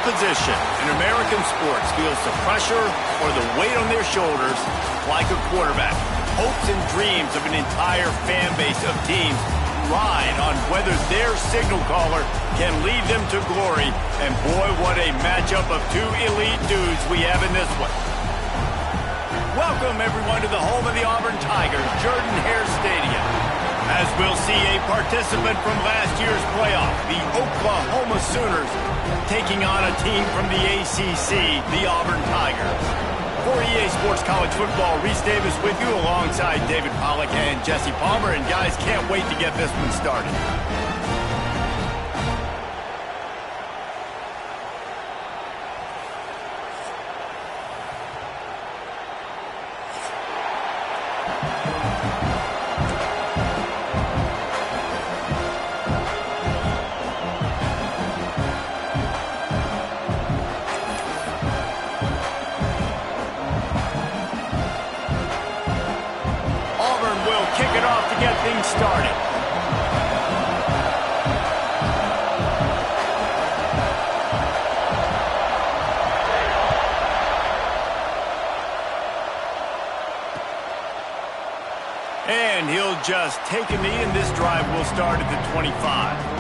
position in American sports feels the pressure or the weight on their shoulders like a quarterback. Hopes and dreams of an entire fan base of teams ride on whether their signal caller can lead them to glory. And boy, what a matchup of two elite dudes we have in this one. Welcome, everyone, to the home of the Auburn Tigers, Jordan-Hare Stadium. As we'll see a participant from last year's playoff, the Oklahoma Sooners, taking on a team from the ACC, the Auburn Tigers. For EA Sports College Football, Reese Davis with you alongside David Pollack and Jesse Palmer. And guys, can't wait to get this one started. Kick it off to get things started. And he'll just take a knee, and this drive will start at the 25.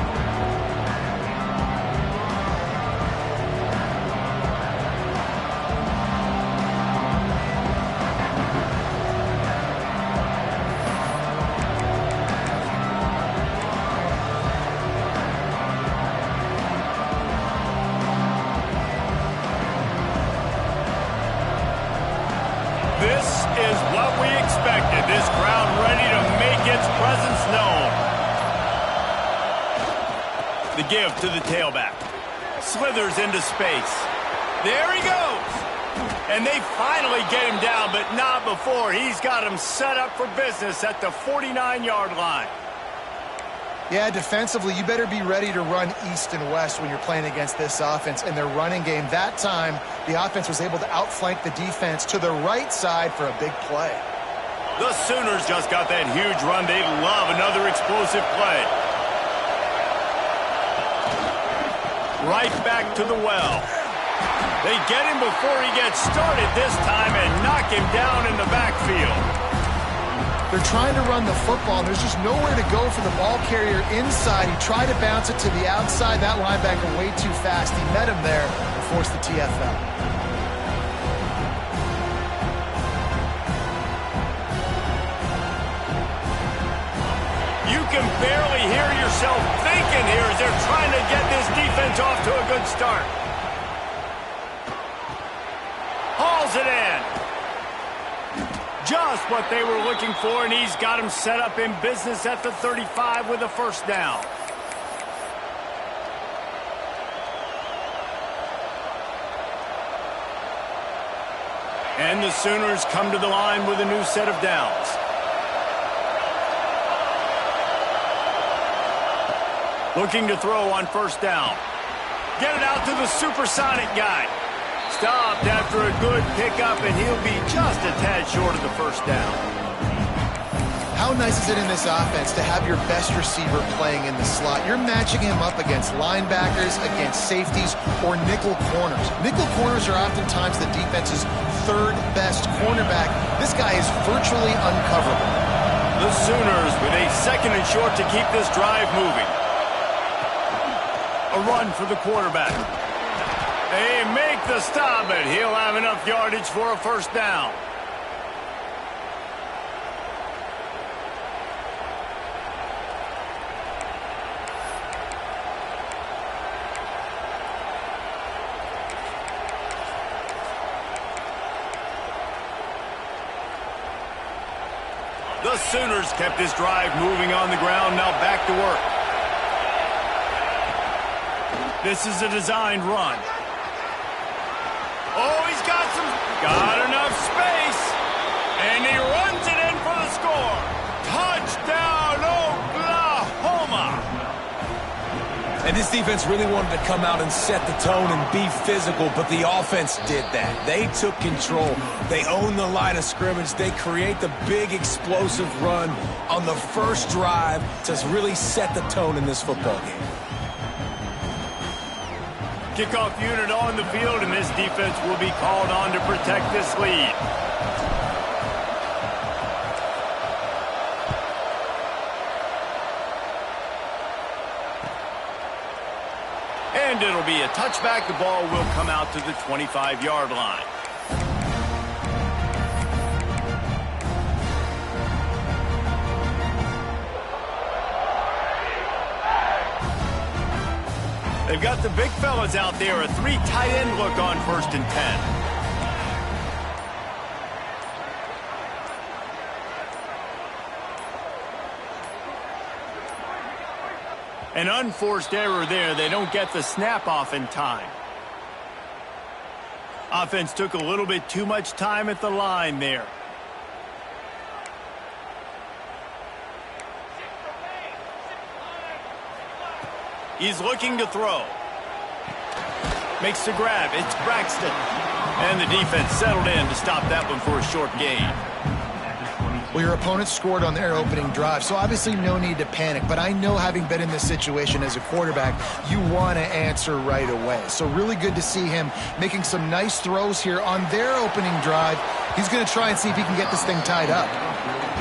This is what we expected. This crowd ready to make its presence known. The give to the tailback. Slithers into space. There he goes. And they finally get him down, but not before. He's got him set up for business at the 49-yard line. Yeah, defensively, you better be ready to run east and west when you're playing against this offense. And their running game, that time, the offense was able to outflank the defense to the right side for a big play. The Sooners just got that huge run. They love another explosive play. Right back to the well. They get him before he gets started this time and knock him down in the backfield. They're trying to run the football, and there's just nowhere to go for the ball carrier inside. He tried to bounce it to the outside. That linebacker way too fast. He met him there and forced the TFL. You can barely hear yourself thinking here as they're trying to get this defense off to a good start. Hauls it in. Just what they were looking for, and he's got him set up in business at the 35 with a first down. And the Sooners come to the line with a new set of downs. Looking to throw on first down. Get it out to the supersonic guy. Stopped after a good pickup, and he'll be just a tad short of the first down. How nice is it in this offense to have your best receiver playing in the slot? You're matching him up against linebackers, against safeties, or nickel corners. Nickel corners are oftentimes the defense's third best cornerback. This guy is virtually uncoverable. The Sooners with a second and short to keep this drive moving. A run for the quarterback. They make the stop, but he'll have enough yardage for a first down. The Sooners kept this drive moving on the ground, now back to work. This is a designed run. Oh, he's got enough space, and he runs it in for the score. Touchdown, Oklahoma! And this defense really wanted to come out and set the tone and be physical, but the offense did that. They took control. They owned the line of scrimmage. They create the big explosive run on the first drive to really set the tone in this football game. Kickoff unit on the field, and this defense will be called on to protect this lead. And it'll be a touchback. The ball will come out to the 25-yard line. They've got the big fellas out there, a 3 tight end look on 1st and 10. An unforced error there. They don't get the snap off in time. Offense took a little bit too much time at the line there. He's looking to throw. Makes the grab. It's Braxton. And the defense settled in to stop that one for a short gain. Well, your opponent scored on their opening drive, so obviously no need to panic. But I know, having been in this situation as a quarterback, you want to answer right away. So really good to see him making some nice throws here on their opening drive. He's going to try and see if he can get this thing tied up.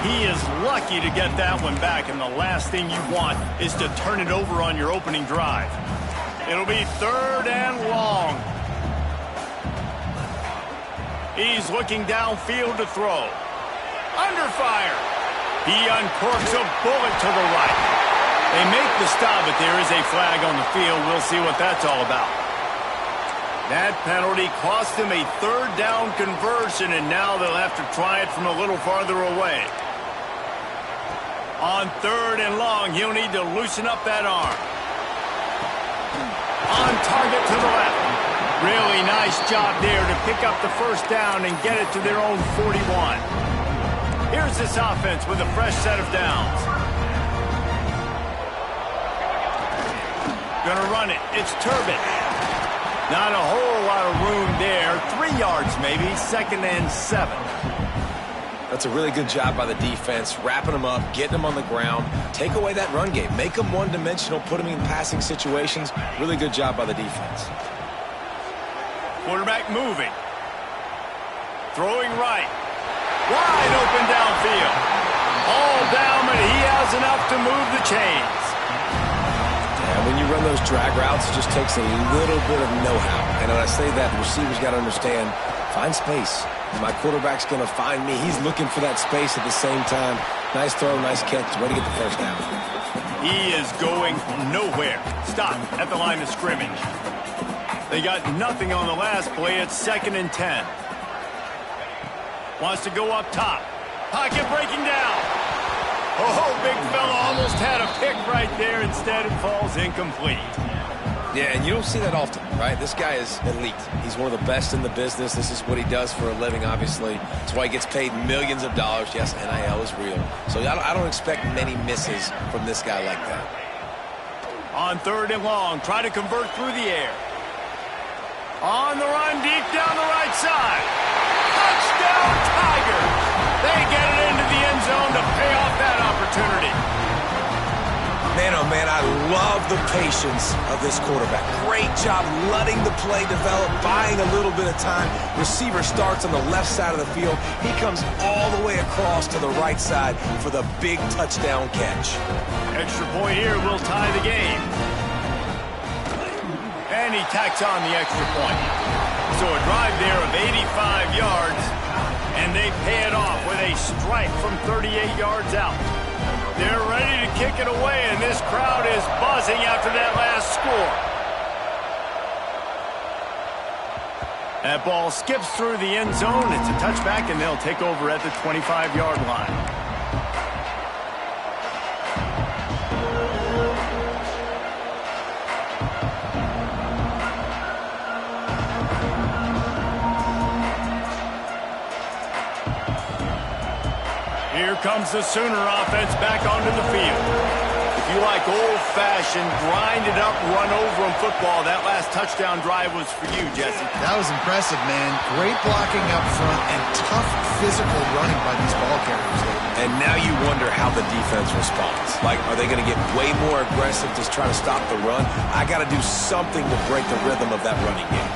He is lucky to get that one back, and the last thing you want is to turn it over on your opening drive. It'll be 3rd and long. He's looking downfield to throw. Under fire. He uncorks a bullet to the right. They make the stop, but there is a flag on the field. We'll see what that's all about. That penalty cost him a 3rd down conversion, and now they'll have to try it from a little farther away. On 3rd and long, he'll need to loosen up that arm. On target to the left. Really nice job there to pick up the 1st down and get it to their own 41. Here's this offense with a fresh set of downs. Gonna run it. It's Turbin. Not a whole lot of room there. 3 yards maybe. 2nd and 7. That's a really good job by the defense, wrapping them up, getting them on the ground. Take away that run game. Make them one-dimensional, put them in passing situations. Really good job by the defense. Quarterback moving. Throwing right. Wide open downfield. All down, but he has enough to move the chains. Yeah, when you run those drag routes, it just takes a little bit of know-how. And when I say that, the receivers got to understand, find space. My quarterback's going to find me. He's looking for that space at the same time. Nice throw, nice catch. Way to get the 1st down. He is going nowhere. Stop at the line of scrimmage. They got nothing on the last play. It's 2nd and 10. Wants to go up top. Pocket breaking down. Oh, big fella almost had a pick right there. Instead, it falls incomplete. Yeah, and you don't see that often, right? This guy is elite. He's one of the best in the business. This is what he does for a living, obviously. That's why he gets paid millions of dollars. Yes, NIL is real. So I don't expect many misses from this guy like that. On 3rd and long, try to convert through the air. On the run, deep down the right side. Touchdown, Tigers! They get it into the end zone to pay off that opportunity. Man, oh man, I love the patience of this quarterback. Great job letting the play develop, buying a little bit of time. Receiver starts on the left side of the field. He comes all the way across to the right side for the big touchdown catch. Extra point here will tie the game. And he tacks on the extra point. So a drive there of 85 yards, and they pay it off with a strike from 38 yards out. They're ready to kick it away, and this crowd is buzzing after that last score. That ball skips through the end zone. It's a touchback, and they'll take over at the 25-yard line. Here comes the Sooner offense back onto the field. If you like old-fashioned, grind-it-up, run-over-'em football, that last touchdown drive was for you, Jesse. That was impressive, man. Great blocking up front and tough physical running by these ball carriers. And now you wonder how the defense responds. Like, are they going to get way more aggressive to try to stop the run? I got to do something to break the rhythm of that running game.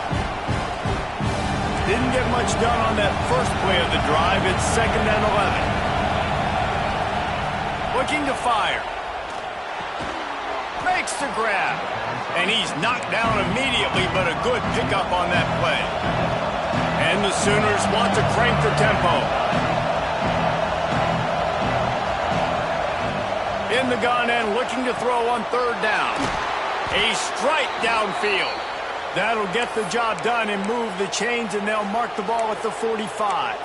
Didn't get much done on that first play of the drive. It's 2nd and 11. Looking to fire. Makes the grab. And he's knocked down immediately, but a good pickup on that play. And the Sooners want to crank the tempo. In the gun and looking to throw on 3rd down. A strike downfield. That'll get the job done and move the chains, and they'll mark the ball at the 45.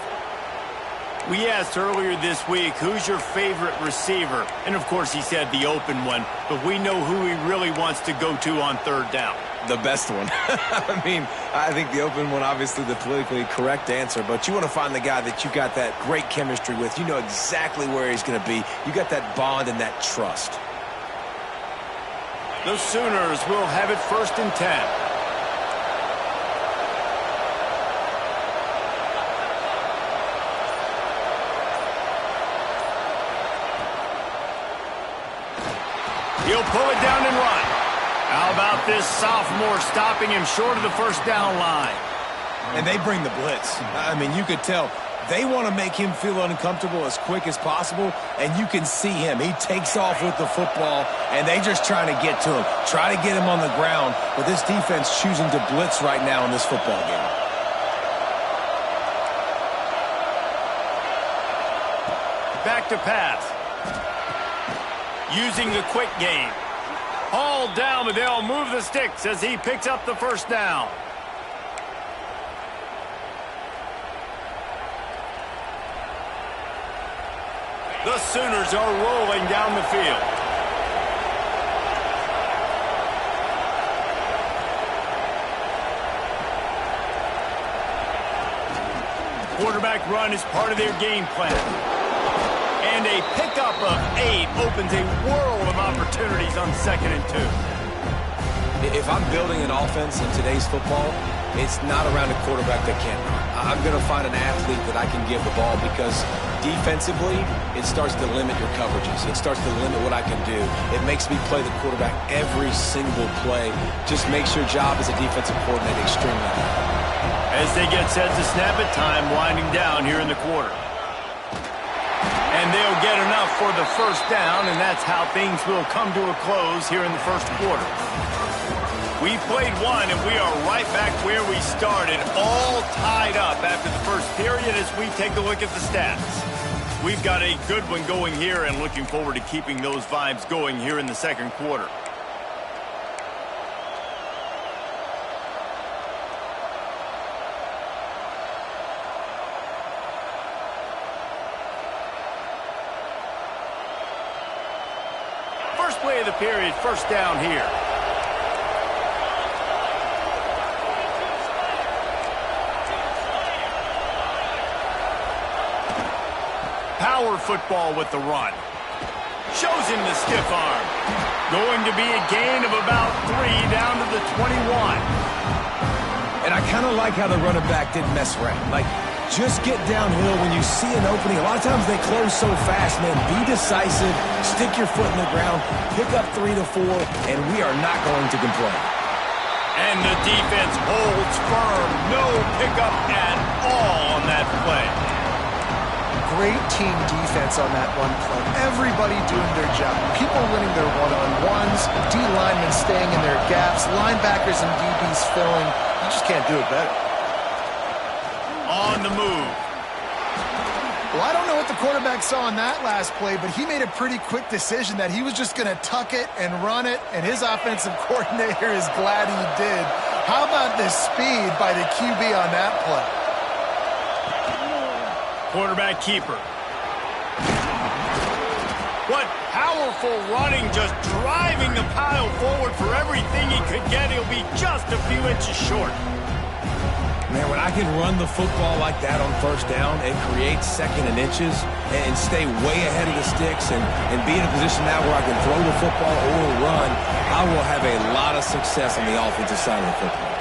We asked earlier this week, who's your favorite receiver? And, of course, he said the open one, but we know who he really wants to go to on 3rd down. The best one. I mean, I think the open one, obviously the politically correct answer, but you want to find the guy that you got that great chemistry with. You know exactly where he's going to be. You got that bond and that trust. The Sooners will have it 1st and 10. He'll pull it down and run. How about this sophomore stopping him short of the 1st down line? And they bring the blitz. I mean, you could tell they want to make him feel uncomfortable as quick as possible, and you can see him. He takes off with the football, and they just trying to get to him, try to get him on the ground, but this defense choosing to blitz right now in this football game. Back to pass. Using the quick game. Hauled down, but they'll move the sticks as he picks up the 1st down. The Sooners are rolling down the field. Quarterback run is part of their game plan. And a pickup of 8 opens a world of opportunities on 2nd and 2. If I'm building an offense in today's football, it's not around a quarterback that can't run. I'm going to find an athlete that I can give the ball because defensively, it starts to limit your coverages. It starts to limit what I can do. It makes me play the quarterback every single play. Just makes your job as a defensive coordinator extremely hard. As they get set to snap it, time winding down here in the quarter. And they'll get enough for the 1st down, and that's how things will come to a close here in the 1st quarter. We played one, and we are right back where we started, all tied up after the 1st period as we take a look at the stats. We've got a good one going here and looking forward to keeping those vibes going here in the 2nd quarter. First play of the period, 1st down here. Power football with the run. Shows him the stiff arm. Going to be a gain of about 3 down to the 21. And I kind of like how the running back didn't mess around. Like, just get downhill when you see an opening. A lot of times they close so fast, man. Be decisive, stick your foot in the ground, pick up 3 to 4, and we are not going to complain. And the defense holds firm. No pickup at all on that play. Great team defense on that one play. Everybody doing their job. People winning their one-on-ones, D linemen staying in their gaps, linebackers and DBs filling. You just can't do it better. On the move. Well, I don't know what the quarterback saw on that last play, but he made a pretty quick decision that he was just going to tuck it and run it, and his offensive coordinator is glad he did. How about the speed by the QB on that play? Quarterback keeper. What powerful running, just driving the pile forward for everything he could get. He'll be just a few inches short. Man, when I can run the football like that on first down, it creates second and inches and stay way ahead of the sticks and be in a position now where I can throw the football or run, I will have a lot of success on the offensive side of the football.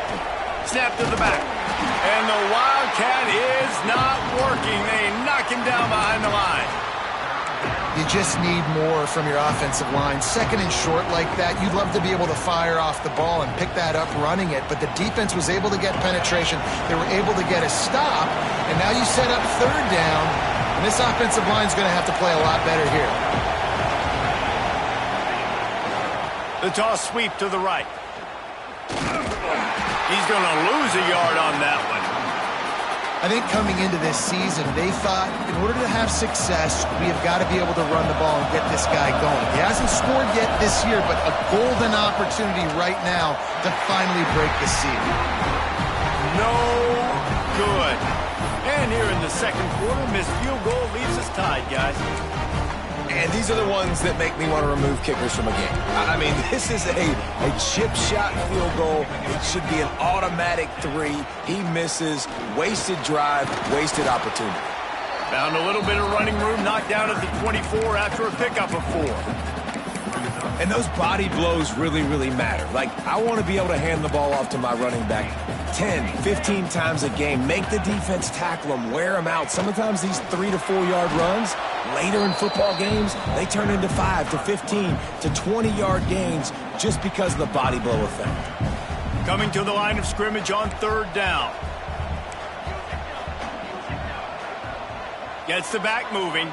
Snap to the back. And the Wildcat is not working. They knock him down behind the line. You just need more from your offensive line. Second and short like that, you'd love to be able to fire off the ball and pick that up running it, but the defense was able to get penetration. They were able to get a stop, and now you set up third down, and this offensive line is going to have to play a lot better here. The toss sweep to the right. He's going to lose a yard on that one. I think coming into this season, they thought in order to have success, we have got to be able to run the ball and get this guy going. He hasn't scored yet this year, but a golden opportunity right now to finally break the seal. No good. And here in the second quarter, missed field goal leaves us tied, guys. And these are the ones that make me want to remove kickers from a game. I mean, this is a chip shot field goal. It should be an automatic 3. He misses. Wasted drive, wasted opportunity. Found a little bit of running room, knocked down at the 24 after a pickup of 4. And those body blows really, really matter. Like, I want to be able to hand the ball off to my running back 10, 15 times a game. Make the defense tackle them, wear them out. Sometimes these 3 to 4 yard runs, later in football games, they turn into 5 to 15 to 20 yard gains just because of the body blow effect. Coming to the line of scrimmage on third down. Gets the back moving.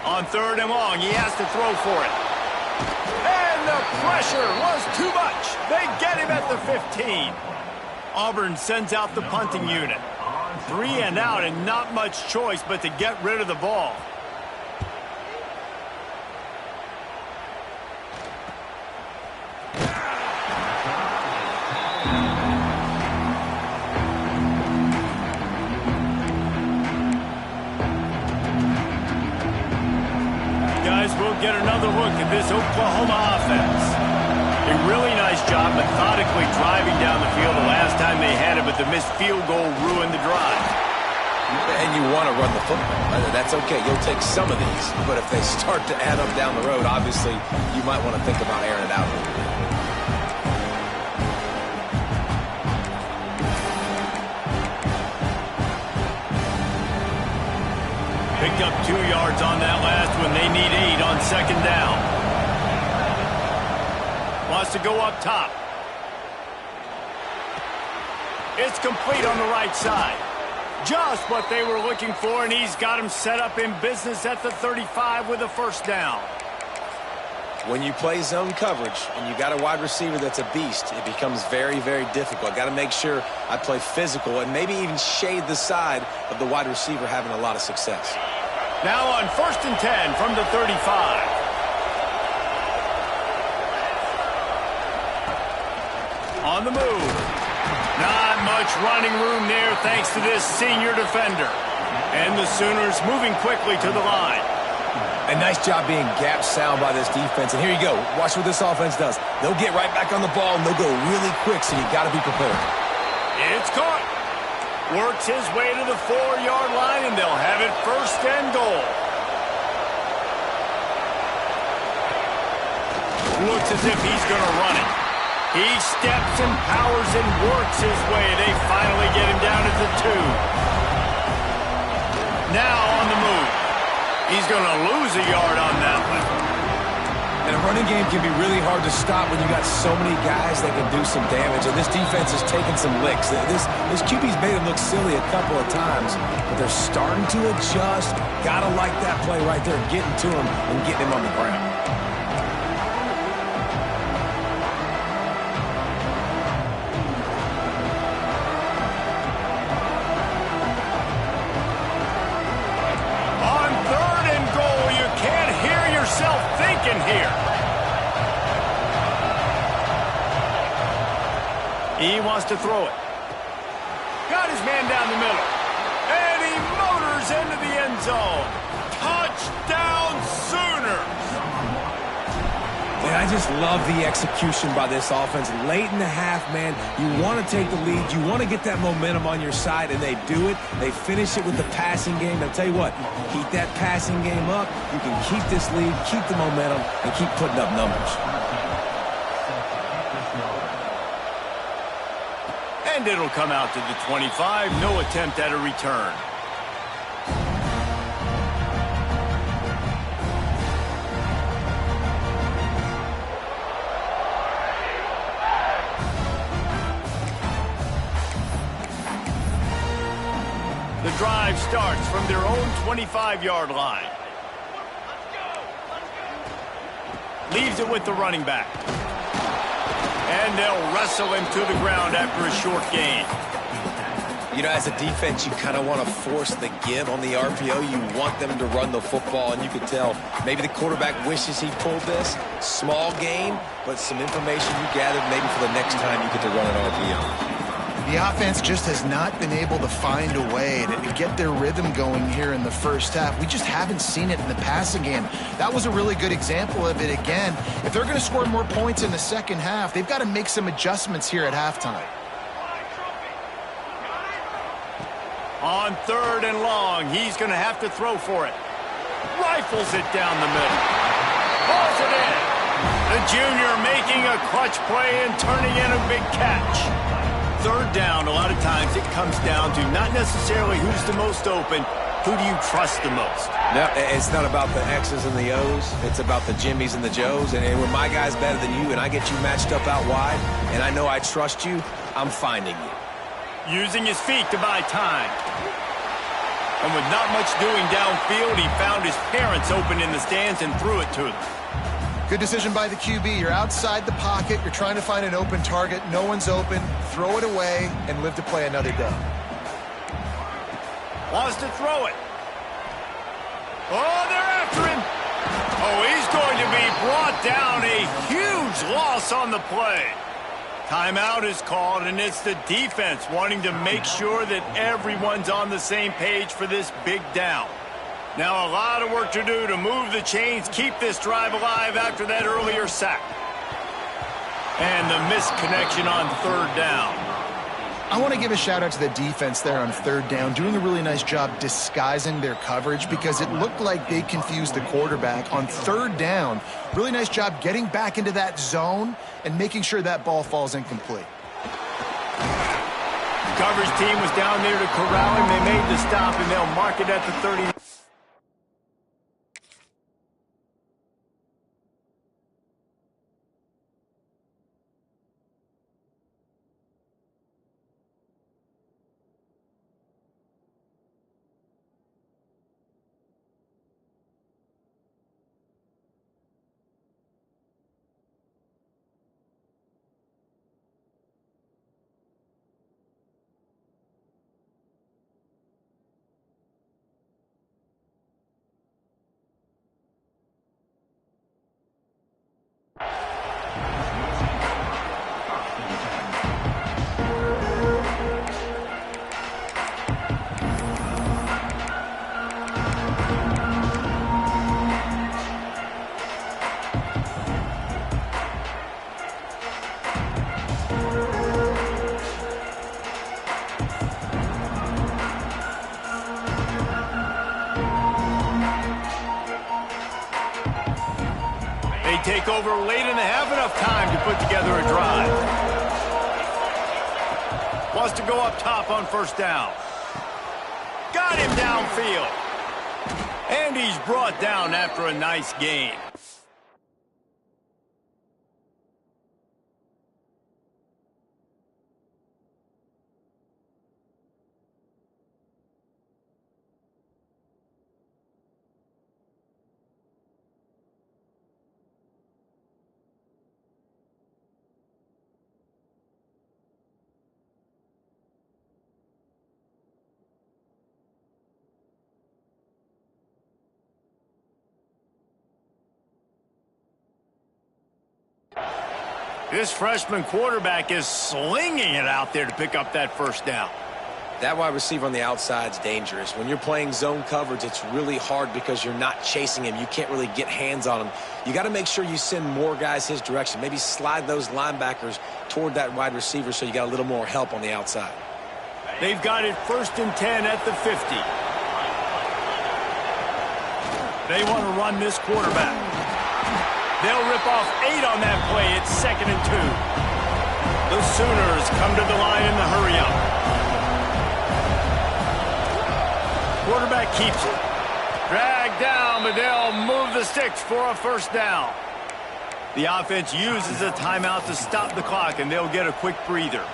On third and long, he has to throw for it. And the pressure was too much. They get him at the 15. Auburn sends out the punting unit. 3 and out and not much choice but to get rid of the ball. We'll get another look at this Oklahoma offense. A really nice job methodically driving down the field the last time they had it, but the missed field goal ruined the drive. And you want to run the football. That's okay. You'll take some of these, but if they start to add up down the road, obviously you might want to think about airing it out a little bit. Picked up 2 yards on that last one. They need 8 on second down. Wants to go up top. It's complete on the right side. Just what they were looking for, and he's got him set up in business at the 35 with a first down. When you play zone coverage and you got a wide receiver that's a beast, it becomes very, very difficult. Got to make sure I play physical and maybe even shade the side of the wide receiver having a lot of success. Now on first and 10 from the 35. On the move. Not much running room there thanks to this senior defender. And the Sooners moving quickly to the line. A nice job being gap sound by this defense. And here you go. Watch what this offense does. They'll get right back on the ball, and they'll go really quick, so you got to be prepared. It's caught. Works his way to the 4-yard line, and they'll have it first and goal. Looks as if he's going to run it. He steps and powers and works his way. They finally get him down at the 2. Now on the move. He's going to lose a yard on that one. And a running game can be really hard to stop when you got so many guys that can do some damage. And this defense is taking some licks. This QB's made him look silly a couple of times, but they're starting to adjust. Gotta like that play right there, getting to him and getting him on the ground. Here. He wants to throw it. Got his man down the middle. And he motors into the end zone. And I just love the execution by this offense. Late in the half, man, you want to take the lead. You want to get that momentum on your side, and they do it. They finish it with the passing game. I'll tell you what, keep that passing game up. You can keep this lead, keep the momentum, and keep putting up numbers. And it'll come out to the 25. No attempt at a return. The drive starts from their own 25-yard line. Leaves it with the running back. And they'll wrestle him to the ground after a short gain. You know, as a defense, you kind of want to force the give on the RPO. You want them to run the football, and you could tell maybe the quarterback wishes he pulled this. Small gain, but some information you gathered maybe for the next time you get to run an RPO. The offense just has not been able to find a way to get their rhythm going here in the first half. We just haven't seen it in the passing game. That was a really good example of it again. If they're going to score more points in the second half, they've got to make some adjustments here at halftime. On 3rd and long, he's going to have to throw for it. Rifles it down the middle. Pulls it in. The junior making a clutch play and turning in a big catch. 3rd down, a lot of times it comes down to not necessarily who's the most open, who do you trust the most? No, it's not about the X's and the O's. It's about the Jimmys and the Joes. And when my guy's better than you and I get you matched up out wide and I know I trust you, I'm finding you. Using his feet to buy time. And with not much doing downfield, he found his parents open in the stands and threw it to them. Good decision by the QB. You're outside the pocket. You're trying to find an open target. No one's open. Throw it away and live to play another day. Wants to throw it. Oh, they're after him. Oh, he's going to be brought down. A huge loss on the play. Timeout is called, and it's the defense wanting to make sure that everyone's on the same page for this big down. Now a lot of work to do to move the chains, keep this drive alive after that earlier sack. And the missed connection on 3rd down. I want to give a shout out to the defense there on 3rd down, doing a really nice job disguising their coverage because it looked like they confused the quarterback on 3rd down. Really nice job getting back into that zone and making sure that ball falls incomplete. The coverage team was down there to corral him. They made the stop, and they'll mark it at the 30. Take over late in the half, enough time to put together a drive. Wants to go up top on 1st down. Got him downfield. And he's brought down after a nice gain. This freshman quarterback is slinging it out there to pick up that 1st down. That wide receiver on the outside is dangerous. When you're playing zone coverage, it's really hard because you're not chasing him. You can't really get hands on him. You got to make sure you send more guys his direction. Maybe slide those linebackers toward that wide receiver so you got a little more help on the outside. They've got it 1st and 10 at the 50. They want to run this quarterback. They'll rip off 8 on that play. It's 2nd and 2. The Sooners come to the line in the hurry-up. Quarterback keeps it. Dragged down, but they'll move the sticks for a 1st down. The offense uses a timeout to stop the clock, and they'll get a quick breather.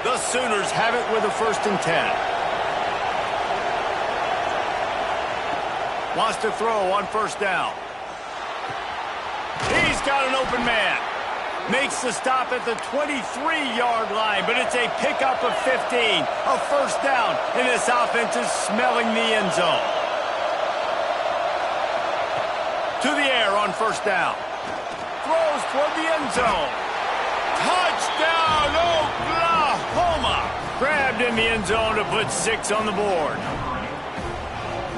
The Sooners have it with a 1st and 10. Wants to throw on 1st down. He's got an open man. Makes the stop at the 23-yard line, but it's a pickup of 15. A 1st down, and this offense is smelling the end zone. To the air on 1st down. Throws toward the end zone. Touchdown, Oklahoma! Grabbed in the end zone to put 6 on the board.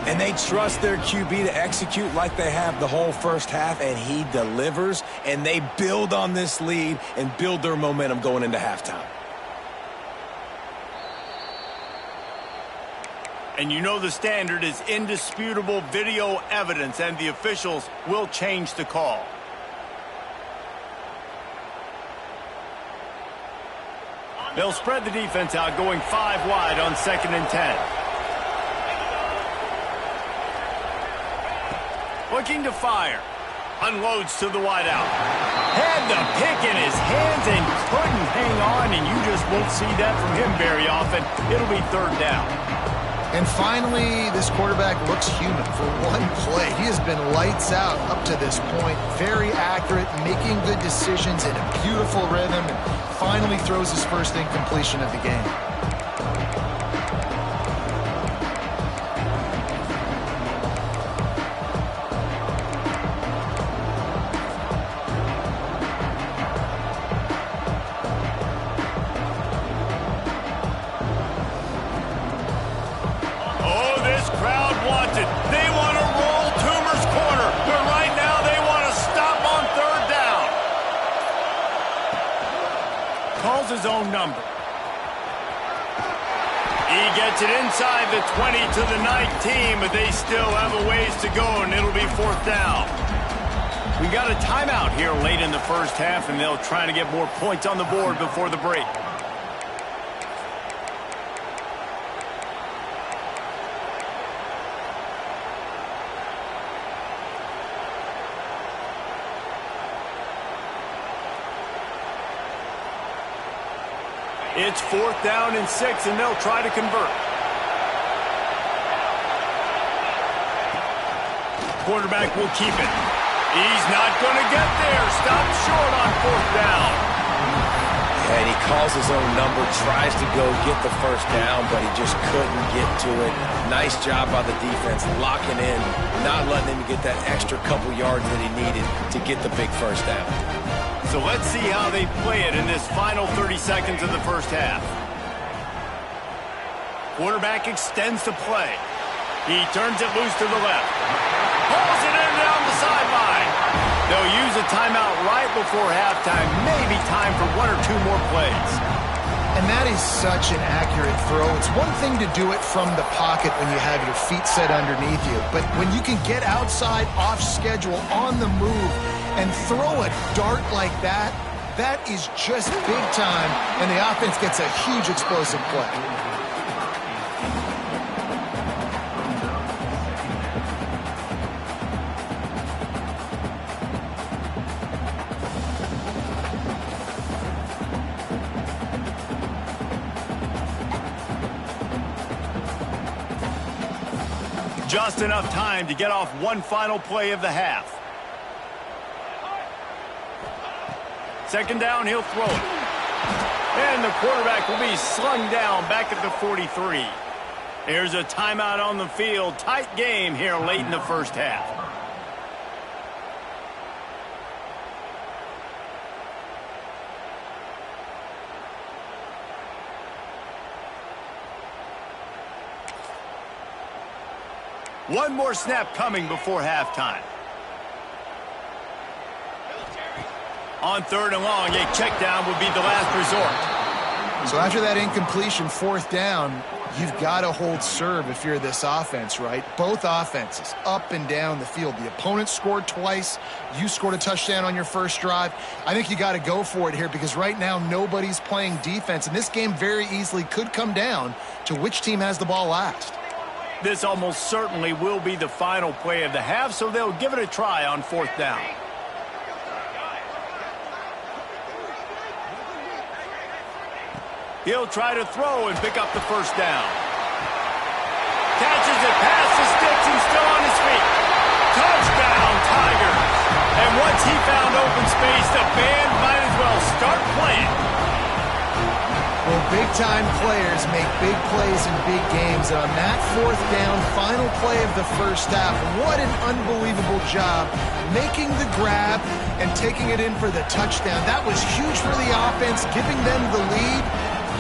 And they trust their QB to execute like they have the whole 1st half, and he delivers, and they build on this lead and build their momentum going into halftime. And you know the standard is indisputable video evidence, and the officials will change the call. They'll spread the defense out, going 5 wide on 2nd and 10. Looking to fire. Unloads to the wideout. Had the pick in his hands and couldn't hang on, and you just won't see that from him very often. It'll be 3rd down. And finally, this quarterback looks human for one play. He has been lights out up to this point. Very accurate, making good decisions in a beautiful rhythm, and finally throws his 1st incompletion of the game. His own number. He gets it inside the 20 to the 19, but they still have a ways to go, and it'll be 4th down. We got a timeout here late in the 1st half, and they'll try to get more points on the board before the break. It's 4th down and 6, and they'll try to convert. Quarterback will keep it. He's not going to get there. Stopped short on 4th down. And he calls his own number, tries to go get the 1st down, but he just couldn't get to it. Nice job by the defense, locking in, not letting him get that extra couple yards that he needed to get the big 1st down. So let's see how they play it in this final 30 seconds of the 1st half. Quarterback extends the play. He turns it loose to the left. Pulls it in down the sideline. They'll use a timeout right before halftime. Maybe time for 1 or 2 more plays. And that is such an accurate throw. It's one thing to do it from the pocket when you have your feet set underneath you, but when you can get outside, off schedule, on the move, and throw a dart like that, that is just big time, and the offense gets a huge explosive play. Just enough time to get off one final play of the half. 2nd down, he'll throw it. And the quarterback will be slung down back at the 43. There's a timeout on the field. Tight game here late in the 1st half. One more snap coming before halftime. On 3rd and long, a check down would be the last resort. So after that incompletion, 4th down, you've got to hold serve if you're this offense, right? Both offenses up and down the field. The opponent scored twice. You scored a touchdown on your first drive. I think you got to go for it here because right now nobody's playing defense, and this game very easily could come down to which team has the ball last. This almost certainly will be the final play of the half, so they'll give it a try on 4th down. He'll try to throw and pick up the 1st down. Catches it past the sticks and still on his feet. Touchdown, Tigers. And once he found open space, the band might as well start playing. Well, big-time players make big plays in big games. And on that 4th down, final play of the first half, what an unbelievable job making the grab and taking it in for the touchdown. That was huge for the offense, giving them the lead.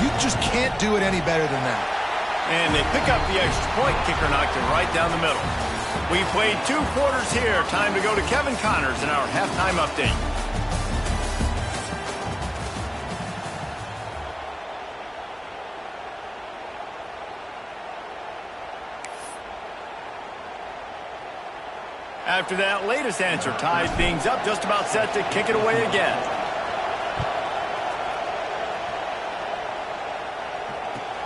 You just can't do it any better than that. And they pick up the extra point. Kicker knocked it right down the middle. We played 2 quarters here. Time to go to Kevin Connors in our halftime update. After that latest answer tied things up, just about set to kick it away again.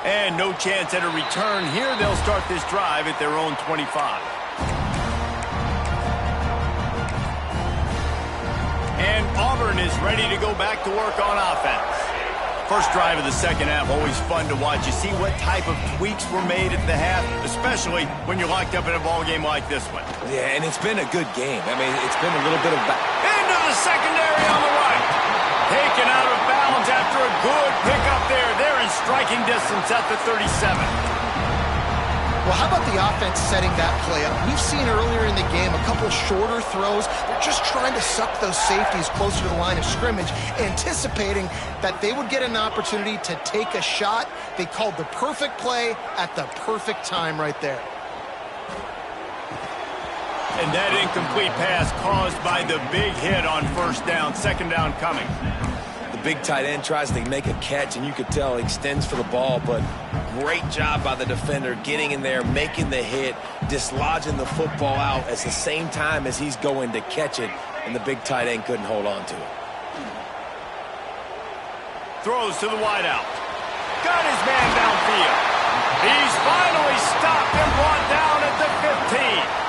And no chance at a return here. They'll start this drive at their own 25. And Auburn is ready to go back to work on offense. First drive of the second half, always fun to watch. You see what type of tweaks were made at the half, especially when you're locked up in a ball game like this one. Yeah, and it's been a good game. I mean, it's been a little bit of into the secondary on the right. Taken out of bounds after a good pickup there. They're in striking distance at the 37. Well, how about the offense setting that play up? We've seen earlier in the game a couple shorter throws. They're just trying to suck those safeties closer to the line of scrimmage, anticipating that they would get an opportunity to take a shot. They called the perfect play at the perfect time right there. And that incomplete pass caused by the big hit on 1st down. 2nd down coming. the big tight end tries to make a catch, and you could tell he extends for the ball, but great job by the defender getting in there, making the hit, dislodging the football out at the same time as he's going to catch it, and the big tight end couldn't hold on to it. Throws to the wideout. Got his man downfield. He's finally stopped and brought down at the 15.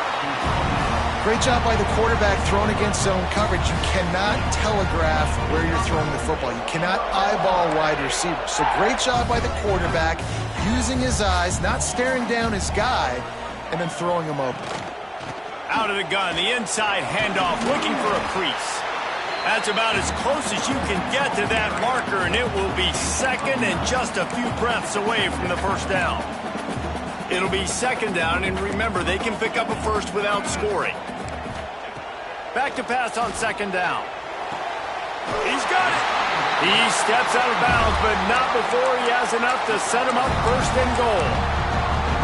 Great job by the quarterback throwing against zone coverage. You cannot telegraph where you're throwing the football. You cannot eyeball wide receivers. So great job by the quarterback using his eyes, not staring down his guy, and then throwing him open. Out of the gun, the inside handoff, looking for a crease. That's about as close as you can get to that marker, and it will be second and just a few breaths away from the first down. It'll be second down, and remember, they can pick up a first without scoring. Back to pass on second down. He's got it. He steps out of bounds, but not before he has enough to set him up first and goal.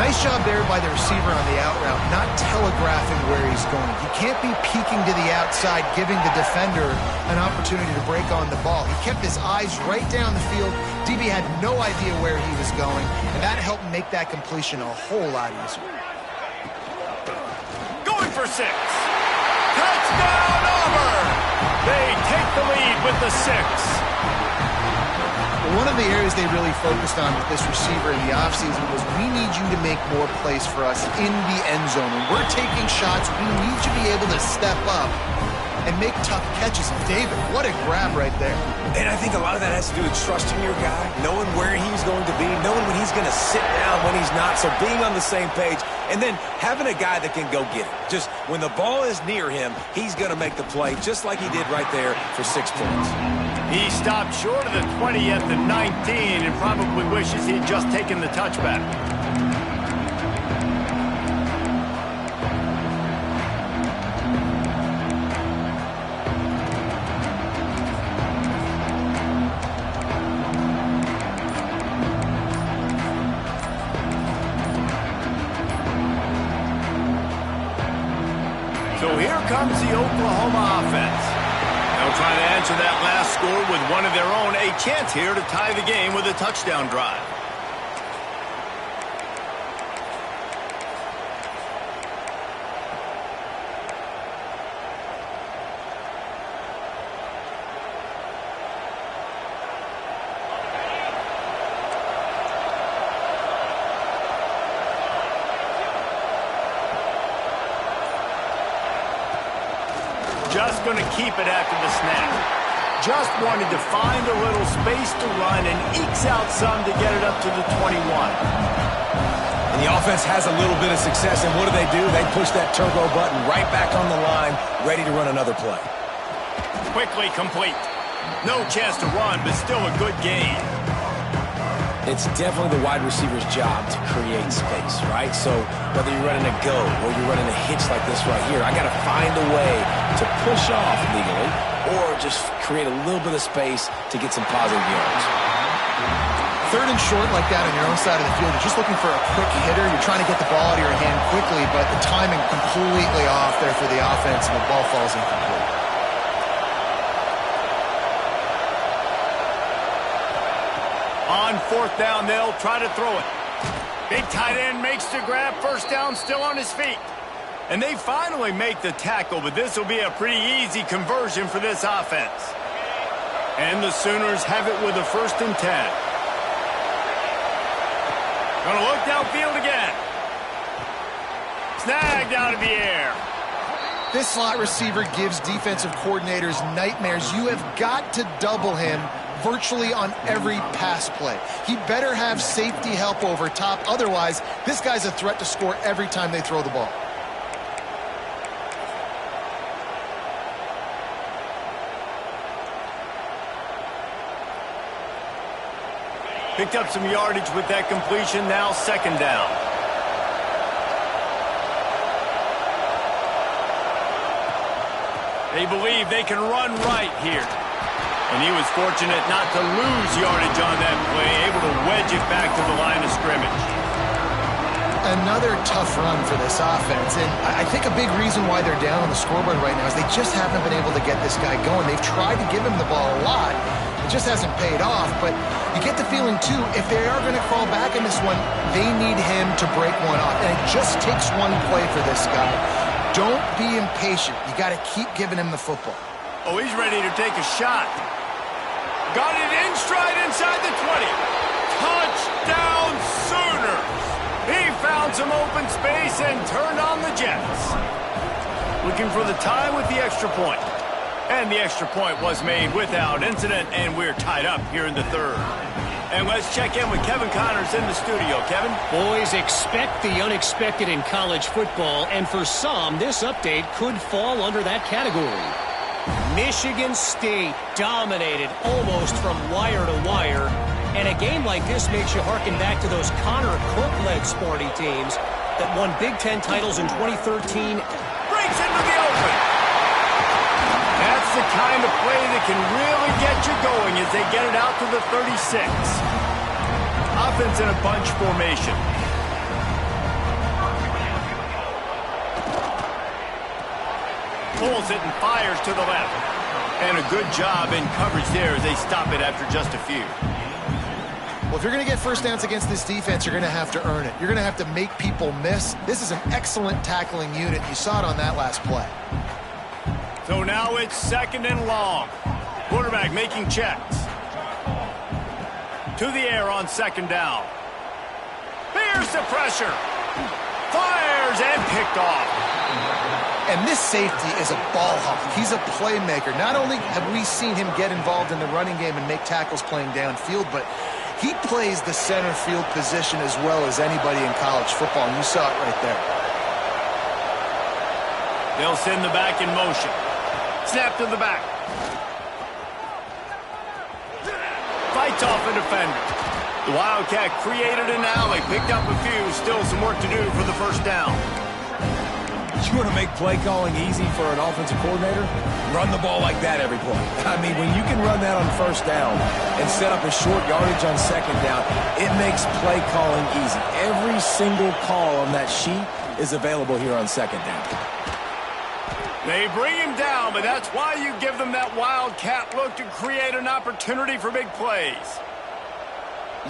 Nice job there by the receiver on the out route, not telegraphing where he's going. He can't be peeking to the outside, giving the defender an opportunity to break on the ball. He kept his eyes right down the field. DB had no idea where he was going, and that helped make that completion a whole lot easier. Going for 6. Touchdown, Auburn! They take the lead with the 6. One of the areas they really focused on with this receiver in the offseason was we need you to make more plays for us in the end zone. When we're taking shots, we need you to be able to step up and make tough catches. And David, what a grab right there. And I think a lot of that has to do with trusting your guy, knowing where he's going to be, knowing when he's going to sit down, when he's not, so being on the same page, and then having a guy that can go get it. Just when the ball is near him, he's going to make the play, just like he did right there for 6 points. He stopped short of the 20 at the 19 and probably wishes he'd just taken the touchback. So here comes the Oklahoma offense. They'll try to answer that last score with one of their own. A chance here to tie the game with a touchdown drive. Just going to keep it after the snap. Just wanted to find a little space to run and ekes out some to get it up to the 21. And the offense has a little bit of success, and what do? They push that turbo button right back on the line, ready to run another play. Quickly complete. No chance to run, but still a good gain. It's definitely the wide receiver's job to create space, right? So whether you're running a go or you're running a hitch like this right here, I got to find a way to push off legally or just create a little bit of space to get some positive yards. Third and short like that on your own side of the field, you're just looking for a quick hitter. You're trying to get the ball out of your hand quickly, but the timing completely off there for the offense, and the ball falls incomplete. On fourth down, they'll try to throw it. Big tight end makes the grab. First down, still on his feet. And they finally make the tackle, but this will be a pretty easy conversion for this offense. And the Sooners have it with a 1st and 10. Gonna look downfield again. Snagged out of the air. This slot receiver gives defensive coordinators nightmares. You have got to double him virtually on every pass play. He better have safety help over top. Otherwise, this guy's a threat to score every time they throw the ball. Picked up some yardage with that completion. Now 2nd down. They believe they can run right here. And he was fortunate not to lose yardage on that play, able to wedge it back to the line of scrimmage. Another tough run for this offense, and I think a big reason why they're down on the scoreboard right now is they just haven't been able to get this guy going. They've tried to give him the ball a lot. It just hasn't paid off, but you get the feeling, too, if they are going to crawl back in this one, they need him to break one off, and it just takes one play for this guy. Don't be impatient. You got to keep giving him the football. Oh, he's ready to take a shot. Got it in stride inside the 20. Touchdown, Sooners. He found some open space and turned on the Jets. Looking for the tie with the extra point. And the extra point was made without incident, and we're tied up here in the 3rd. And let's check in with Kevin Connors in the studio. Kevin? Boys, expect the unexpected in college football, and for some, this update could fall under that category. Michigan State dominated almost from wire to wire, and a game like this makes you harken back to those Connor Cook-led Sparty teams that won Big Ten titles in 2013. Breaks into the open. That's the kind of play that can really get you going as they get it out to the 36. Offense in a bunch formation. Pulls it and fires to the left. And a good job in coverage there as they stop it after just a few. Well, if you're going to get first downs against this defense, you're going to have to earn it. You're going to have to make people miss. This is an excellent tackling unit. You saw it on that last play. So now it's 2nd and long. Quarterback making checks. To the air on 2nd down. There's the pressure. Fires and picked off. And this safety is a ball hawk. He's a playmaker. Not only have we seen him get involved in the running game and make tackles playing downfield, but he plays the center field position as well as anybody in college football, and you saw it right there. They'll send the back in motion. Snap to the back. Fights off a defender. The Wildcat created an alley, picked up a few, still some work to do for the 1st down. You want to make play calling easy for an offensive coordinator? Run the ball like that every play. I mean, when you can run that on 1st down and set up a short yardage on 2nd down, it makes play calling easy. Every single call on that sheet is available here on 2nd down. They bring him down, but that's why you give them that wildcat look to create an opportunity for big plays.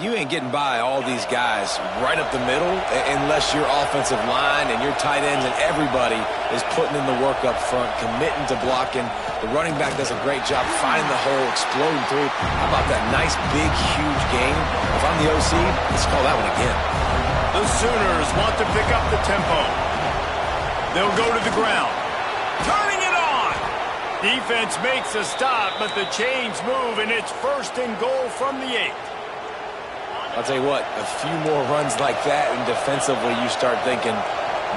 You ain't getting by all these guys right up the middle unless your offensive line and your tight ends and everybody is putting in the work up front, committing to blocking. The running back does a great job finding the hole, exploding through. How about that nice, big, huge game? If I'm the OC, let's call that one again. The Sooners want to pick up the tempo. They'll go to the ground. Turning it on! Defense makes a stop, but the chains move, and it's 1st and goal from the 8. I'll tell you what, a few more runs like that, and defensively you start thinking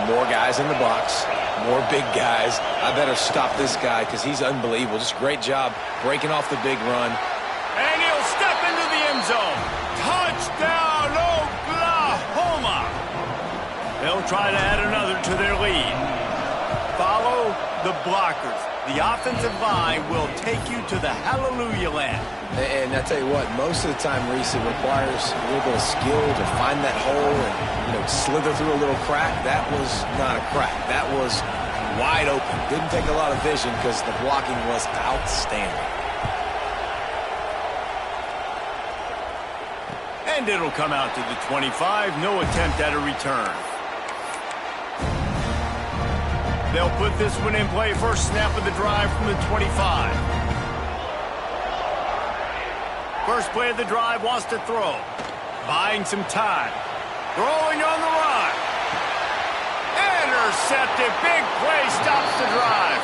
more guys in the box, more big guys. I better stop this guy because he's unbelievable. Just a great job breaking off the big run. And he'll step into the end zone. Touchdown, Oklahoma! They'll try to add another to their lead. Follow the blockers. The offensive line will take you to the hallelujah land. And I tell you what, most of the time, Reese, it requires a little bit of skill to find that hole and, slither through a little crack. That was not a crack. That was wide open. Didn't take a lot of vision because the blocking was outstanding. And it'll come out to the 25. No attempt at a return. They'll put this one in play. First snap of the drive from the 25. First play of the drive, wants to throw. Buying some time. Throwing on the run. Intercepted. Big play stops the drive.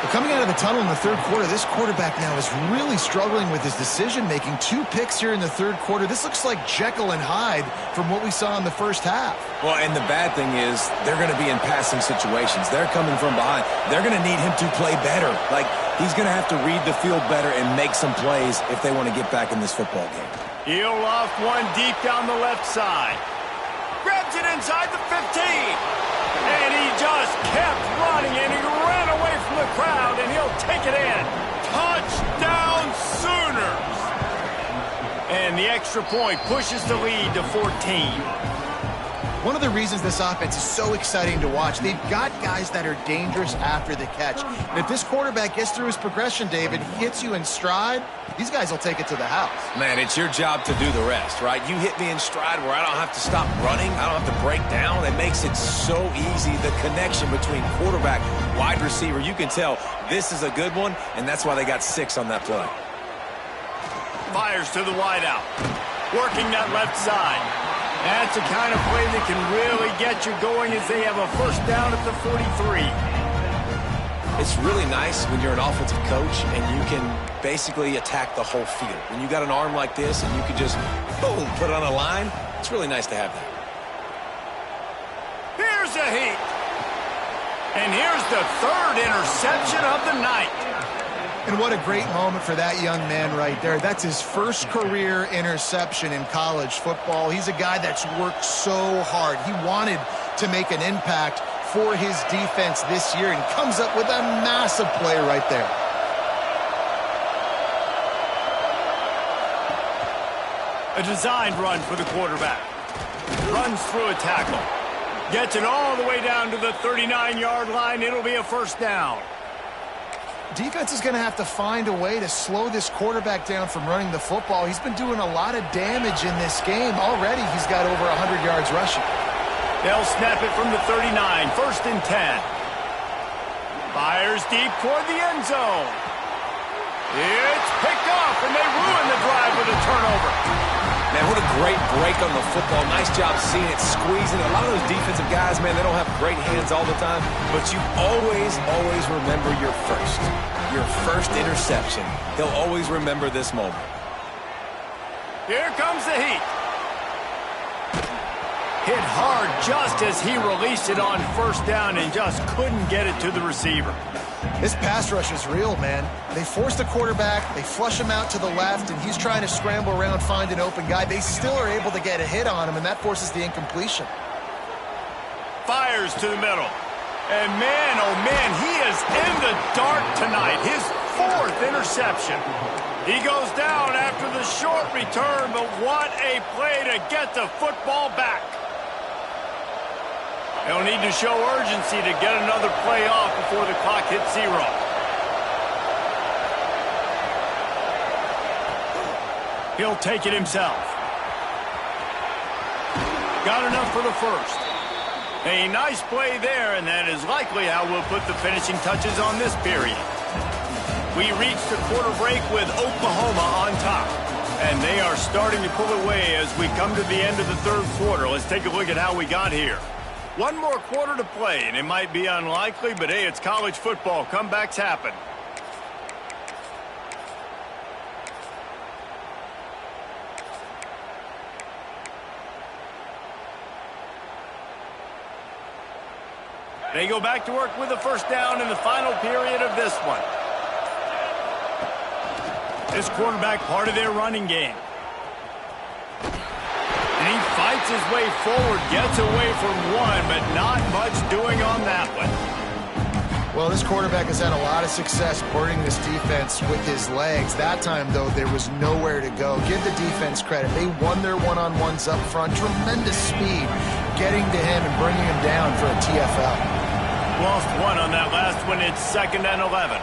Coming out of the tunnel in the third quarter, this quarterback now is really struggling with his decision-making. 2 picks here in the third quarter. This looks like Jekyll and Hyde from what we saw in the first half. Well, and the bad thing is they're going to be in passing situations. They're coming from behind. They're going to need him to play better. Like, he's going to have to read the field better and make some plays if they want to get back in this football game. He'll loft one deep down the left side. Grabs it inside the 15. And he just kept running, and he ran away from the crowd, and he'll take it in. Touchdown, Sooners! And the extra point pushes the lead to 14. One of the reasons this offense is so exciting to watch, they've got guys that are dangerous after the catch. And if this quarterback gets through his progression, David, hits you in stride, these guys will take it to the house. Man, it's your job to do the rest, right? You hit me in stride where I don't have to stop running. I don't have to break down. It makes it so easy. The connection between quarterback, wide receiver, you can tell this is a good one, and that's why they got 6 on that play. Fires to the wideout. Working that left side. That's the kind of play that can really get you going as they have a first down at the 43. It's really nice when you're an offensive coach and you can basically attack the whole field. When you got an arm like this and you can just, boom, put it on a line, it's really nice to have that. Here's a heat. And here's the 3rd interception of the night. And what a great moment for that young man right there. That's his first career interception in college football. He's a guy that's worked so hard. He wanted to make an impact for his defense this year and comes up with a massive play right there. A designed run for the quarterback. Runs through a tackle. Gets it all the way down to the 39-yard line. It'll be a first down. Defense is going to have to find a way to slow this quarterback down from running the football. He's been doing a lot of damage in this game. Already he's got over 100 yards rushing. They'll snap it from the 39, 1st and 10. Fires deep toward the end zone. It's picked off, and they ruin the drive with a turnover. Man, what a great break on the football. Nice job seeing it, squeezing it. A lot of those defensive guys, man, they don't have great hands all the time, but you always remember your first interception. He'll always remember this moment. Here comes the heat. Hit hard just as he released it on first down and just couldn't get it to the receiver. This pass rush is real, man. They force the quarterback, they flush him out to the left, and he's trying to scramble around, find an open guy. They still are able to get a hit on him, and that forces the incompletion. Fires to the middle. And man, oh man, he is in the dark tonight. His 4th interception. He goes down after the short return, but what a play to get the football back. He'll need to show urgency to get another play off before the clock hits 0. He'll take it himself. Got enough for the first. A nice play there, and that is likely how we'll put the finishing touches on this period. We reached the quarter break with Oklahoma on top, and they are starting to pull away as we come to the end of the third quarter. Let's take a look at how we got here. One more quarter to play, and it might be unlikely, but hey, it's college football. Comebacks happen. They go back to work with the first down in the final period of this one. This quarterback, part of their running game. And he fights his way forward, gets away from one, but not much doing on that one. Well, this quarterback has had a lot of success burning this defense with his legs. That time, though, there was nowhere to go. Give the defense credit. They won their one-on-ones up front. Tremendous speed getting to him and bringing him down for a TFL. Lost one on that last one. It's 2nd and 11.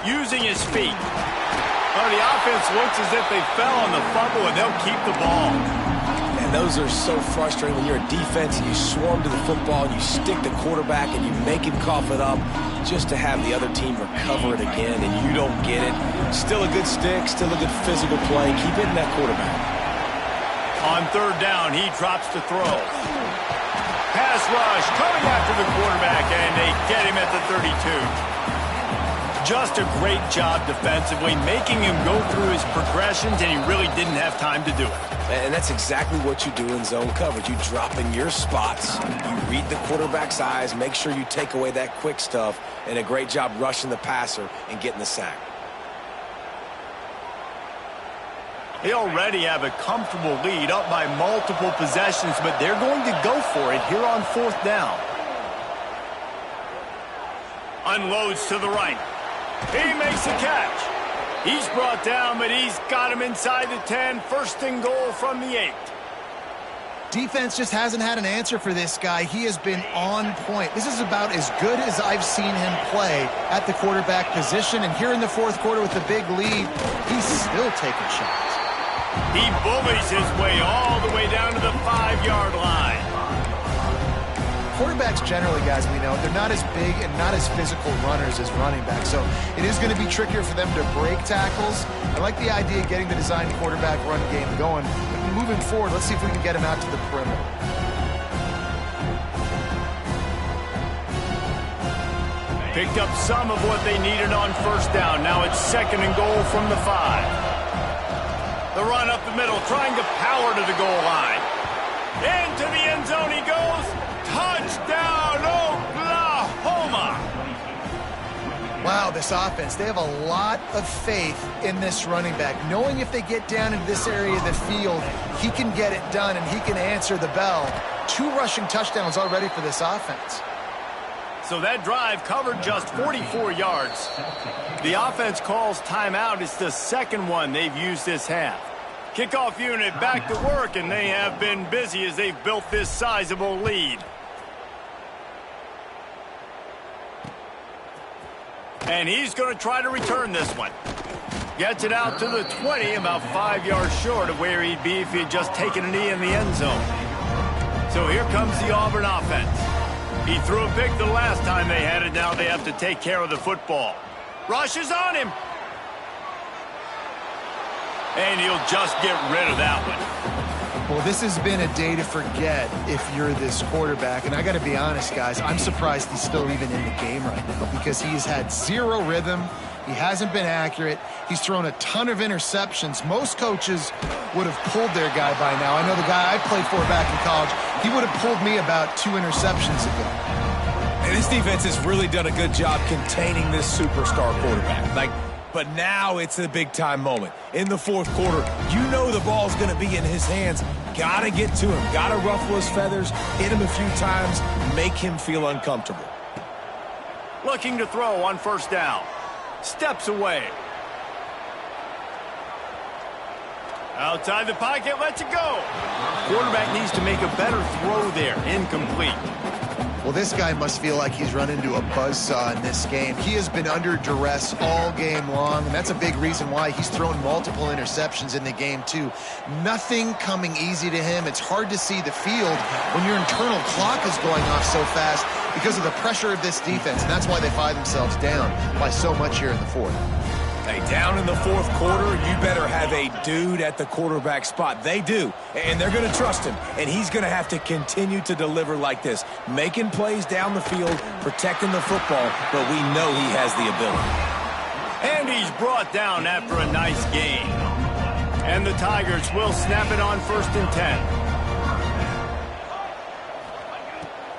Using his feet. Well, the offense looks as if they fell on the fumble, and they'll keep the ball. And those are so frustrating when you're a defense and you swarm to the football and you stick the quarterback and you make him cough it up just to have the other team recover it again, and you don't get it. Still a good stick, still a good physical play. Keep hitting that quarterback. On third down, he drops to throw. Pass rush coming after the quarterback, and they get him at the 32. Just a great job defensively, making him go through his progressions, and he really didn't have time to do it. And that's exactly what you do in zone coverage. You drop in your spots, you read the quarterback's eyes, make sure you take away that quick stuff, and a great job rushing the passer and getting the sack. They already have a comfortable lead, up by multiple possessions, but they're going to go for it here on 4th down. Unloads to the right. He makes a catch. He's brought down, but he's got him inside the 10. 1st and goal from the 8. Defense just hasn't had an answer for this guy. He has been on point. This is about as good as I've seen him play at the quarterback position. And here in the 4th quarter with the big lead, he's still taking shots. He bullies his way all the way down to the 5-yard line. Quarterbacks generally, guys, we know, they're not as big and not as physical runners as running backs. So it is going to be trickier for them to break tackles. I like the idea of getting the design quarterback run game going. Moving forward, let's see if we can get him out to the perimeter. Picked up some of what they needed on 1st down. Now it's 2nd and goal from the 5. The run up the middle, trying to power to the goal line. Into the end zone he goes. Touchdown, Oklahoma! Wow, this offense, they have a lot of faith in this running back, knowing if they get down into this area of the field, he can get it done and he can answer the bell. 2 rushing touchdowns already for this offense. So that drive covered just 44 yards. The offense calls timeout. It's the 2nd one they've used this half. Kickoff unit back to work, and they have been busy as they've built this sizable lead. And he's going to try to return this one. Gets it out to the 20, about 5 yards short of where he'd be if he had just taken a knee in the end zone. So here comes the Auburn offense. He threw a pick the last time they had it. Now they have to take care of the football. Rushes on him. And he'll just get rid of that one. Well, this has been a day to forget if you're this quarterback. And I got to be honest, guys, I'm surprised he's still even in the game right now because he's had 0 rhythm. He hasn't been accurate. He's thrown a ton of interceptions. Most coaches would have pulled their guy by now. I know the guy I played for back in college, he would have pulled me about 2 interceptions ago. And this defense has really done a good job containing this superstar quarterback. But now it's a big-time moment. In the 4th quarter, you know the ball's going to be in his hands. Got to get to him. Got to ruffle his feathers, hit him a few times, make him feel uncomfortable. Looking to throw on 1st down. Steps away. Outside the pocket, lets it go. Quarterback needs to make a better throw there. Incomplete. Well, this guy must feel like he's run into a buzzsaw in this game. He has been under duress all game long, and that's a big reason why he's thrown multiple interceptions in the game, too. Nothing coming easy to him. It's hard to see the field when your internal clock is going off so fast because of the pressure of this defense, and that's why they find themselves down by so much here in the fourth. Hey, down in the fourth quarter, you better have a dude at the quarterback spot. They do, and they're going to trust him, and he's going to have to continue to deliver like this, making plays down the field, protecting the football, but we know he has the ability. And he's brought down after a nice game. And the Tigers will snap it on 1st and 10.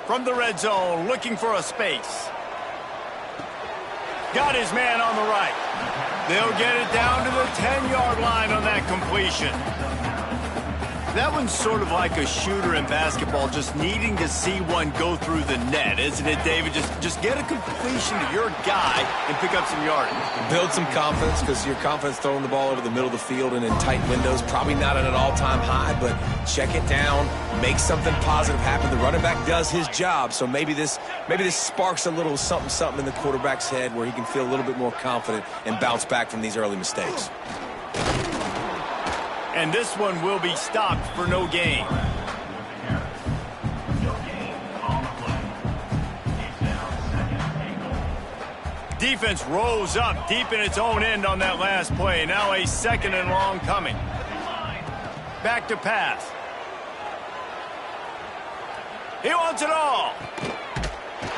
From the red zone, looking for a space. Got his man on the right. They'll get it down to the 10-yard line on that completion. That one's sort of like a shooter in basketball, just needing to see one go through the net, isn't it, David? Just get a completion to your guy and pick up some yardage. Build some confidence, because your confidence throwing the ball over the middle of the field and in tight windows, probably not at an all-time high, but check it down, make something positive happen. The running back does his job, so maybe this sparks a little something in the quarterback's head where he can feel a little bit more confident and bounce back from these early mistakes. And this one will be stopped for no gain. Defense rolls up deep in its own end on that last play. Now a 2nd and long coming. Back to pass. He wants it all.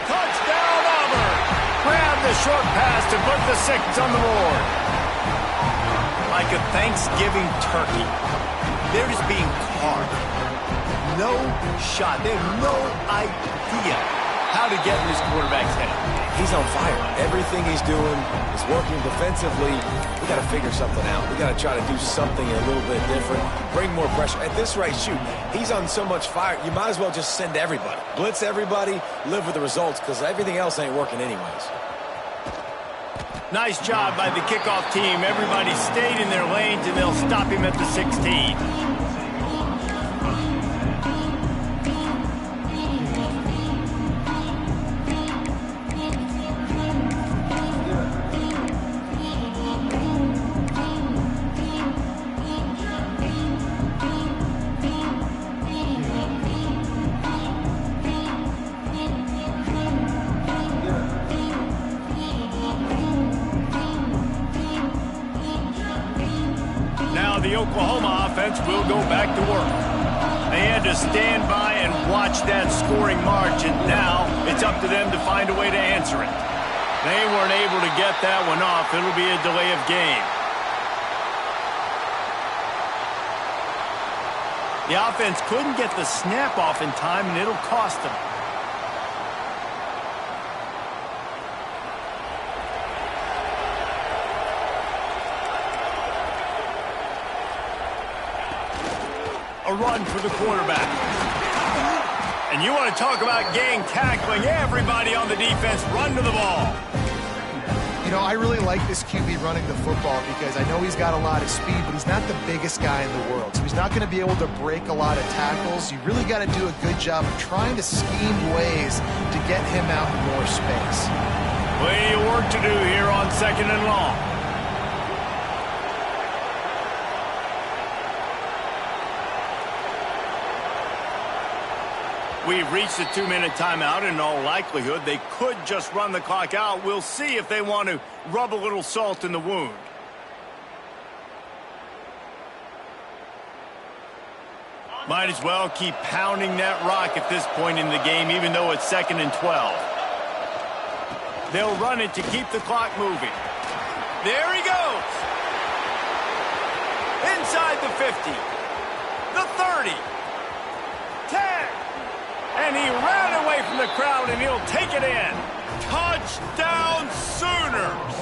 Touchdown, Auburn. Grab the short pass to put the 6 on the board. Like a Thanksgiving turkey. They're just being carved. No shot. They have no idea how to get in this quarterback's head. He's on fire. Everything he's doing is working defensively. We got to figure something out. We got to try to do something a little bit different. Bring more pressure. At this rate, shoot, he's on so much fire, you might as well just send everybody. Blitz everybody, live with the results, because everything else ain't working anyways. Nice job by the kickoff team. Everybody stayed in their lanes, and they'll stop him at the 16. The Oklahoma offense will go back to work. They had to stand by and watch that scoring march, and now it's up to them to find a way to answer it. They weren't able to get that one off. It'll be a delay of game. The offense couldn't get the snap off in time, and it'll cost them. A run for the quarterback. And you want to talk about gang tackling. Everybody on the defense run to the ball. You know, I really like this QB running the football because I know he's got a lot of speed, but he's not the biggest guy in the world. So he's not going to be able to break a lot of tackles. You really got to do a good job of trying to scheme ways to get him out in more space. Plenty of work to do here on 2nd and long. We've reached a 2-minute timeout, and in all likelihood, they could just run the clock out. We'll see if they want to rub a little salt in the wound. Might as well keep pounding that rock at this point in the game, even though it's 2nd and 12. They'll run it to keep the clock moving. There he goes. Inside the 50. The 30. 10. And he ran away from the crowd, and he'll take it in. Touchdown, Sooners!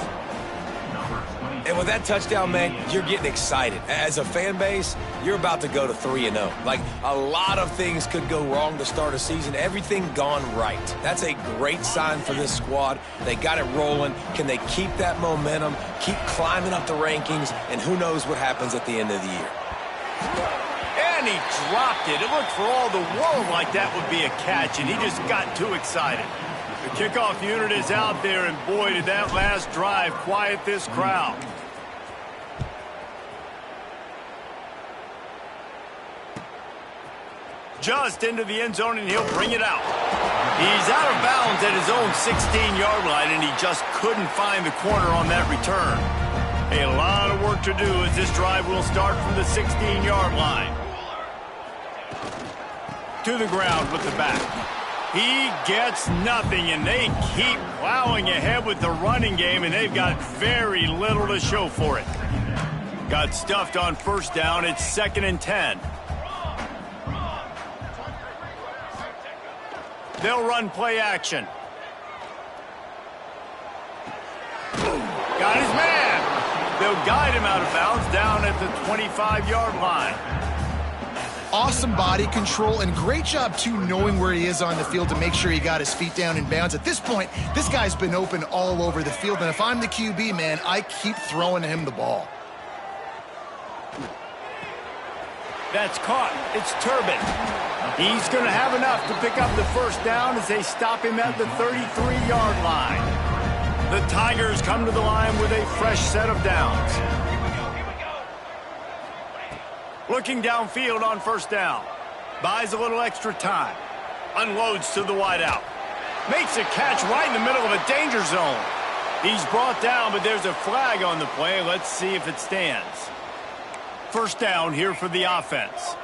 And with that touchdown, man, you're getting excited. As a fan base, you're about to go to 3-0. Like, a lot of things could go wrong to start a season. Everything gone right. That's a great sign for this squad. They got it rolling. Can they keep that momentum, keep climbing up the rankings, and who knows what happens at the end of the year? And he dropped it. It looked for all the world like that would be a catch, and he just got too excited. The kickoff unit is out there, and boy, did that last drive quiet this crowd. Just into the end zone, and he'll bring it out. He's out of bounds at his own 16-yard line, and he just couldn't find the corner on that return. A lot of work to do as this drive will start from the 16-yard line. To the ground with the back. He gets nothing, and they keep plowing ahead with the running game, and they've got very little to show for it. Got stuffed on first down. It's 2nd and 10. They'll run play action. Got his man. They'll guide him out of bounds down at the 25-yard line. Awesome body control and great job, too, knowing where he is on the field to make sure he got his feet down in bounds. At this point, this guy's been open all over the field, and if I'm the QB, man, I keep throwing him the ball. That's caught. It's Turbin. He's going to have enough to pick up the first down as they stop him at the 33-yard line. The Tigers come to the line with a fresh set of downs. Looking downfield on first down. Buys a little extra time. Unloads to the wideout. Makes a catch right in the middle of a danger zone. He's brought down, but there's a flag on the play. Let's see if it stands. First down here for the offense.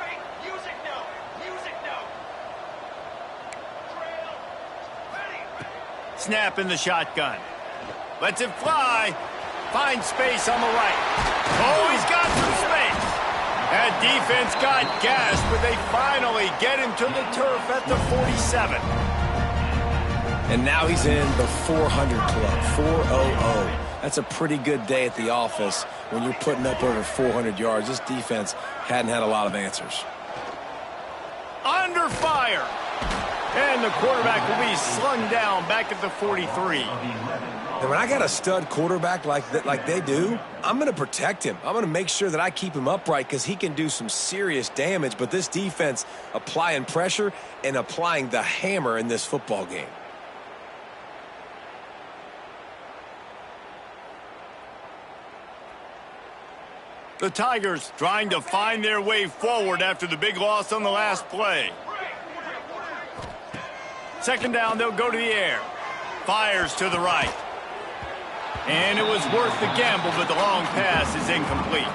Snap in the shotgun. Lets it fly. Finds space on the right. Oh, he's got some space. That defense got gashed, but they finally get him to the turf at the 47. And now he's in the 400 club, 400. That's a pretty good day at the office when you're putting up over 400 yards. This defense hadn't had a lot of answers. Under fire. And the quarterback will be slung down back at the 43. And when I got a stud quarterback like they do, I'm going to protect him. I'm going to make sure that I keep him upright because he can do some serious damage. But this defense applying pressure and applying the hammer in this football game. The Tigers trying to find their way forward after the big loss on the last play. Second down, they'll go to the air. Fires to the right. And it was worth the gamble, but the long pass is incomplete.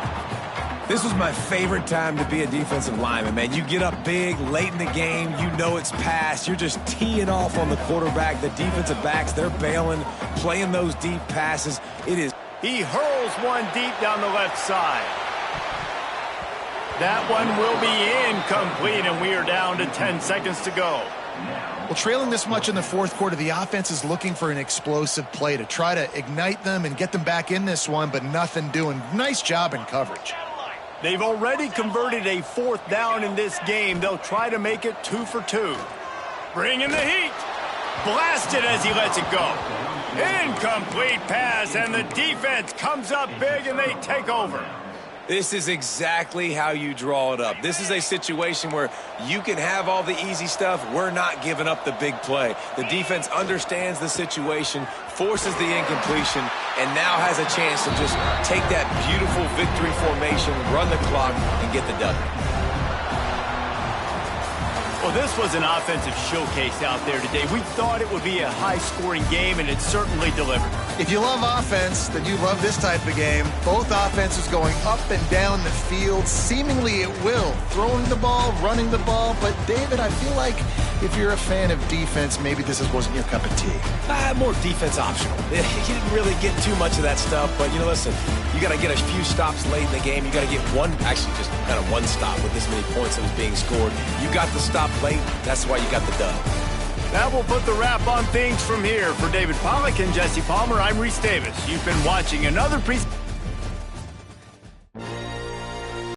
This was my favorite time to be a defensive lineman, man. You get up big, late in the game, you know it's past. You're just teeing off on the quarterback. The defensive backs, they're bailing, playing those deep passes. It is. He hurls one deep down the left side. That one will be incomplete, and we are down to 10 seconds to go. Well, trailing this much in the fourth quarter, the offense is looking for an explosive play to try to ignite them and get them back in this one, but nothing doing. Nice job in coverage. They've already converted a fourth down in this game. They'll try to make it 2 for 2. Bringing the heat. Blasted as he lets it go. Incomplete pass, and the defense comes up big, and they take over. This is exactly how you draw it up. This is a situation where you can have all the easy stuff. We're not giving up the big play. The defense understands the situation, forces the incompletion, and now has a chance to just take that beautiful victory formation, run the clock, and get the W. Well, this was an offensive showcase out there today. We thought it would be a high-scoring game, and it certainly delivered. If you love offense, then you love this type of game. Both offenses going up and down the field, seemingly at will. Throwing the ball, running the ball. But, David, I feel like if you're a fan of defense, maybe this wasn't your cup of tea. More defense optional. You didn't really get too much of that stuff. But, listen, you got to get a few stops late in the game. You got to get just kind of one stop with this many points that was being scored. You got the stop late. That's why you got the dub. That will put the wrap on things from here. For David Pollack and Jesse Palmer, I'm Reese Davis. You've been watching another presentation.